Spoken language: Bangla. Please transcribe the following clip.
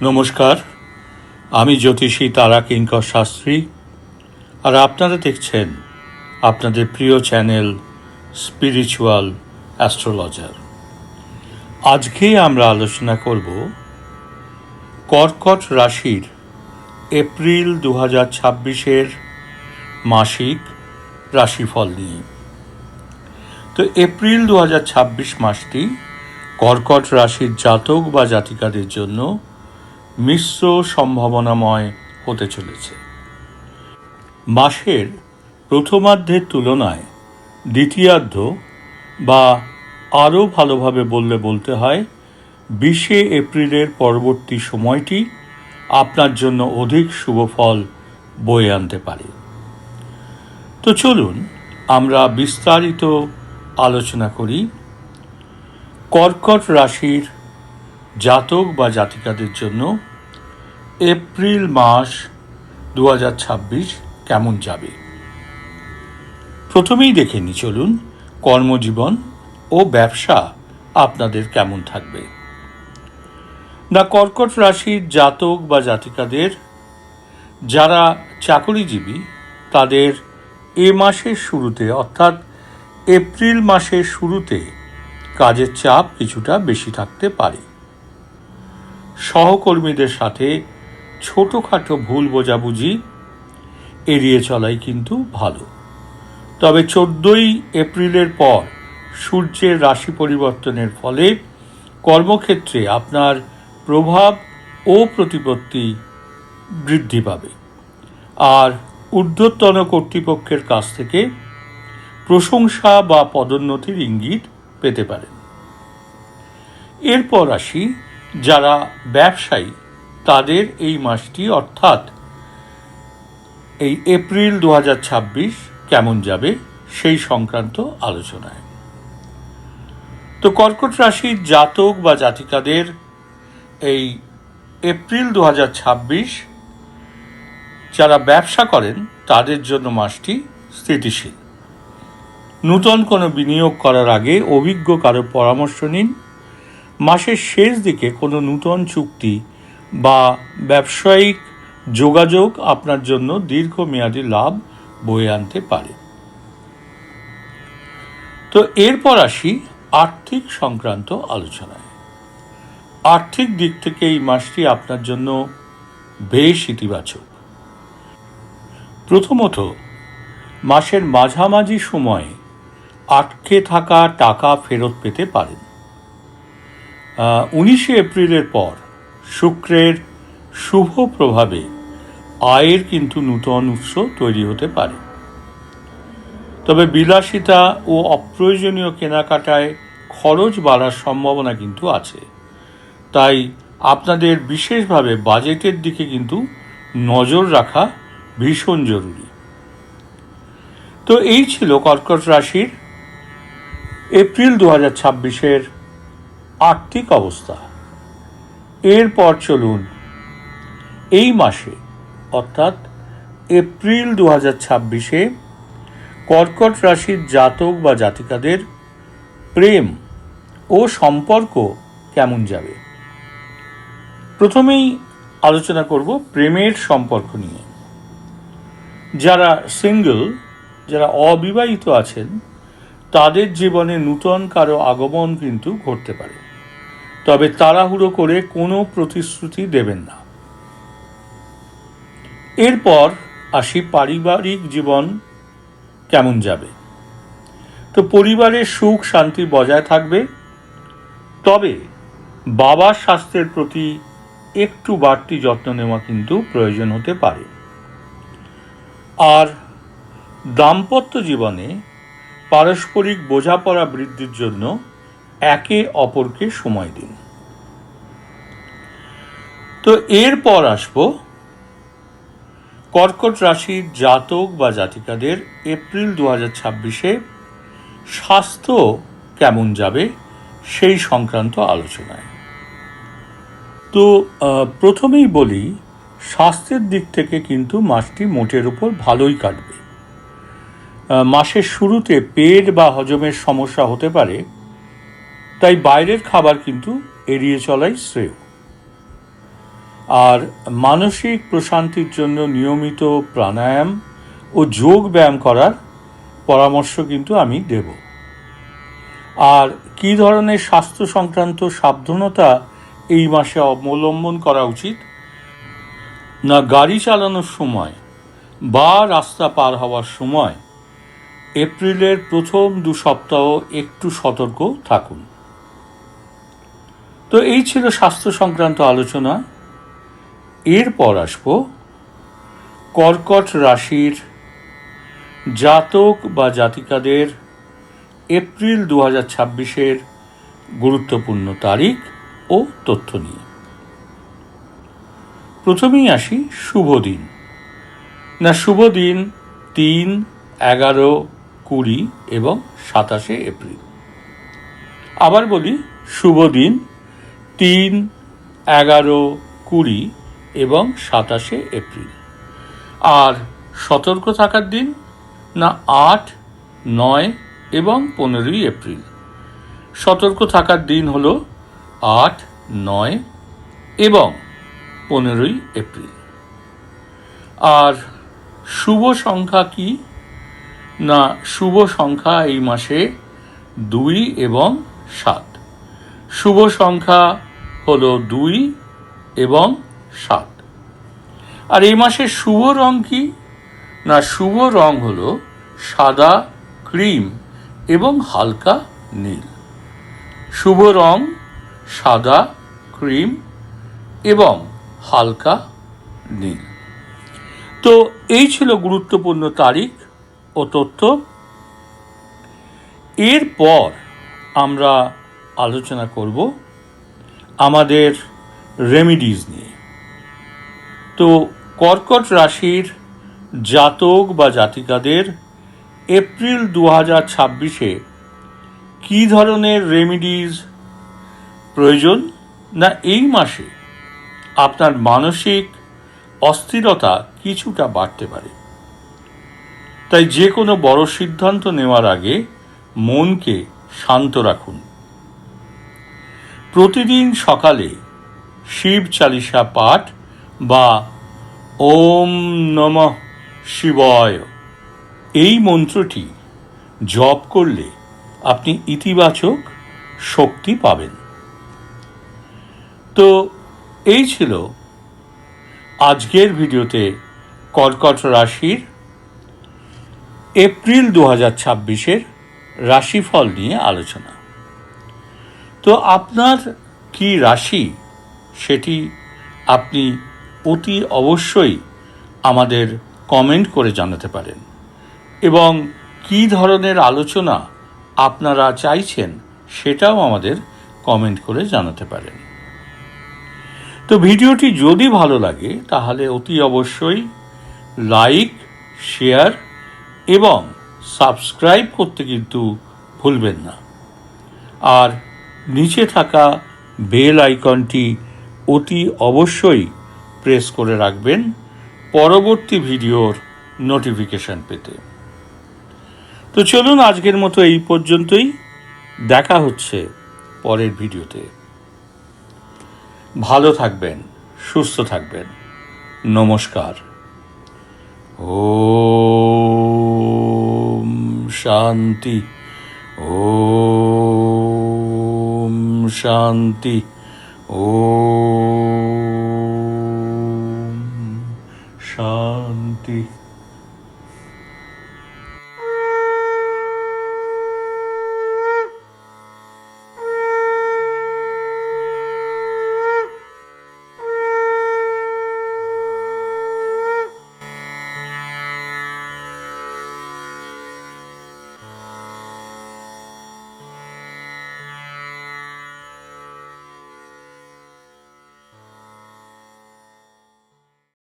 নমস্কার, আমি জ্যোতিষী তারা কিঙ্কর শাস্ত্রী, আর আপনারা দেখছেন আপনাদের প্রিয় চ্যানেল স্পিরিচুয়াল অ্যাস্ট্রোলজার। আজকে আমরা আলোচনা করব কর্কট রাশির এপ্রিল 2026-এর মাসিক রাশিফল নিয়ে। তো এপ্রিল 2026 মাসটি কর্কট রাশির জাতক বা জাতিকাদের জন্য মিশ্র সম্ভাবনাময় হতে চলেছে। মাসের প্রথমার্ধের তুলনায় দ্বিতীয়ার্ধ, বা আরও ভালোভাবে বলতে হয় 20 এপ্রিলের পরবর্তী সময়টি আপনার জন্য অধিক শুভফল বয়ে আনতে পারে। তো চলুন আমরা বিস্তারিত আলোচনা করি কর্কট রাশির জাতক বা জাতিকাদের জন্য এপ্রিল মাস 2026 কেমন যাবে। প্রথমেই দেখে নি চলুন কর্মজীবন ও ব্যবসা আপনাদের কেমন থাকবে। কর্কট রাশির জাতক বা জাতিকাদের যারা চাকরিজীবী, তাদের এ মাসের শুরুতে অর্থাৎ এপ্রিল মাসের শুরুতে কাজের চাপ কিছুটা বেশি থাকতে পারে। সহকর্মীদের সাথে ছোটোখাটো ভুল বোঝাবুঝি এড়িয়ে চলাই কিন্তু ভালো। তবে 14 এপ্রিলের পর সূর্যের রাশি পরিবর্তনের ফলে কর্মক্ষেত্রে আপনার প্রভাব ও প্রতিপত্তি বৃদ্ধি পাবে, আর ঊর্ধ্বতন কর্তৃপক্ষের কাছ থেকে প্রশংসা বা পদোন্নতির ইঙ্গিত পেতে পারেন। এরপর আসি যারা ব্যবসায়ী, তাদের এই মাসটি অর্থাৎ এই এপ্রিল 2026 কেমন যাবে সেই সংক্রান্ত আলোচনায়। তো কর্কট রাশির জাতক বা জাতিকাদের এই এপ্রিল 2026 যারা ব্যবসা করেন তাদের জন্য মাসটি স্থিতিশীল। নূতন কোনো বিনিয়োগ করার আগে অভিজ্ঞ কারো পরামর্শ নিন। মাসের শেষ দিকে কোনো নূতন চুক্তি বা ব্যবসায়িক যোগাযোগ আপনার জন্য দীর্ঘমেয়াদী লাভ বয়ে আনতে পারে। তো এরপর আসি আর্থিক সংক্রান্ত আলোচনায়। আর্থিক দিক থেকে এই মাসটি আপনার জন্য বেশ ইতিবাচক। প্রথমত, মাসের মাঝামাঝি সময়ে আটকে থাকা টাকা ফেরত পেতে পারেন। 19 এপ্রিলের পর শুক্রের শুভ প্রভাবে আয়ের কিন্তু নূতন উৎস তৈরি হতে পারে। তবে বিলাসিতা ও অপ্রয়োজনীয় কেনাকাটায় খরচ বাড়ার সম্ভাবনা কিন্তু আছে, তাই আপনাদের বিশেষভাবে বাজেটের দিকে কিন্তু নজর রাখা ভীষণ জরুরি। তো এই ছিল কর্কট রাশির এপ্রিল 2026-এর আর্থিক অবস্থা। এরপর চলুন এই মাসে অর্থাৎ এপ্রিল 2026-এ কর্কট রাশির জাতক বা জাতিকাদের প্রেম ও সম্পর্ক কেমন যাবে। প্রথমেই আলোচনা করব প্রেমের সম্পর্ক নিয়ে। যারা সিঙ্গল, যারা অবিবাহিত আছেন, তাদের জীবনে নূতন কারো আগমন কিন্তু ঘটতে পারে, তবে তাড়াহুড়ো করে কোনো প্রতিশ্রুতি দেবেন না। এরপর আসি পারিবারিক জীবন কেমন যাবে। তো পরিবারের সুখ শান্তি বজায় থাকবে, তবে বাবার স্বাস্থ্যের প্রতি একটু বাড়তি যত্ন নেওয়া কিন্তু প্রয়োজন হতে পারে। আর দাম্পত্য জীবনে পারস্পরিক বোঝাপড়া বৃদ্ধির জন্য একে অপরকে সময় দিন। তো এরপর আসব কর্কট রাশির জাতক বা জাতিকাদের এপ্রিল 2026-এ স্বাস্থ্য কেমন যাবে সেই সংক্রান্ত আলোচনায়। তো প্রথমেই বলি, স্বাস্থ্যের দিক থেকে কিন্তু মাসটি মোটের উপর ভালোই কাটবে। মাসের শুরুতে পেট বা হজমের সমস্যা হতে পারে, তাই বাইরের খাবার কিন্তু এড়িয়ে চলাই শ্রেয়। আর মানসিক প্রশান্তির জন্য নিয়মিত প্রাণায়াম ও যোগ ব্যায়াম করার পরামর্শ কিন্তু আমি দেব। আর কী ধরনের স্বাস্থ্য সংক্রান্ত সাবধানতা এই মাসে অবলম্বন করা উচিত না, গাড়ি চালানোর সময় বা রাস্তা পার হওয়ার সময় এপ্রিলের প্রথম 2 সপ্তাহ একটু সতর্ক থাকুন। তো এই ছিল স্বাস্থ্য সংক্রান্ত আলোচনা। এরপর আসবো কর্কট রাশির জাতক বা জাতিকাদের এপ্রিল 2026-এর গুরুত্বপূর্ণ তারিখ ও তথ্য নিয়ে। প্রথমেই আসি শুভ দিন। না, শুভ দিন 3, 11, 20 এবং 27 এপ্রিল। আবার বলি, শুভ দিন 3, 11, 20 এবং 27 এপ্রিল। আর সতর্ক থাকার দিন না 8, 9 এবং 15 এপ্রিল। সতর্ক থাকার দিন হলো 8, 9 এবং 15 এপ্রিল। আর শুভ সংখ্যা কি না, শুভ সংখ্যা এই মাসে 2 এবং 7। শুভ সংখ্যা হলো 2 এবং 7। আর এই মাসের শুভ রং কি না, শুভ রং হলো সাদা, ক্রিম এবং হালকা নীল। শুভ রং সাদা, ক্রিম এবং হালকা নীল। তো এই ছিল গুরুত্বপূর্ণ তারিখ ও তথ্য। এরপর আমরা আলোচনা করব আমাদের রেমিডিজ নিয়ে। তো কর্কট রাশির জাতক বা জাতিকাদের এপ্রিল 2026-এ কী ধরনের রেমিডিজ প্রয়োজন না, এই মাসে আপনার মানসিক অস্থিরতা কিছুটা বাড়তে পারে। তাই যে কোনো বড় সিদ্ধান্ত নেওয়ার আগে মনকে শান্ত রাখুন। প্রতিদিন সকালে শিব চালিসা পাঠ বা ওম নমঃ শিবায় এই মন্ত্রটি জপ করলে আপনি ইতিবাচক শক্তি পাবেন। তো এই ছিল আজকের ভিডিওতে কর্কট রাশির এপ্রিল 2026-এর রাশিফল নিয়ে আলোচনা। তো আপনার কি রাশি সেটি আপনি অতি অবশ্যই আমাদের কমেন্ট করে জানাতে পারেন, এবং কী ধরনের আলোচনা আপনারা চাইছেন সেটাও আমাদের কমেন্ট করে জানাতে পারেন। তো ভিডিওটি যদি ভালো লাগে তাহলে অতি অবশ্যই লাইক, শেয়ার এবং সাবস্ক্রাইব করতে কিন্তু ভুলবেন না। আর নিচে থাকা বেল আইকনটি অতি অবশ্যই প্রেস করে রাখবেন পরবর্তী ভিডিওর নোটিফিকেশন পেতে। তো চলুন আজকের মতো এই পর্যন্তই। দেখা হচ্ছে পরের ভিডিওতে। ভালো থাকবেন, সুস্থ থাকবেন। নমস্কার। ওম শান্তি, ওম শান্তি, ওম শান্তি।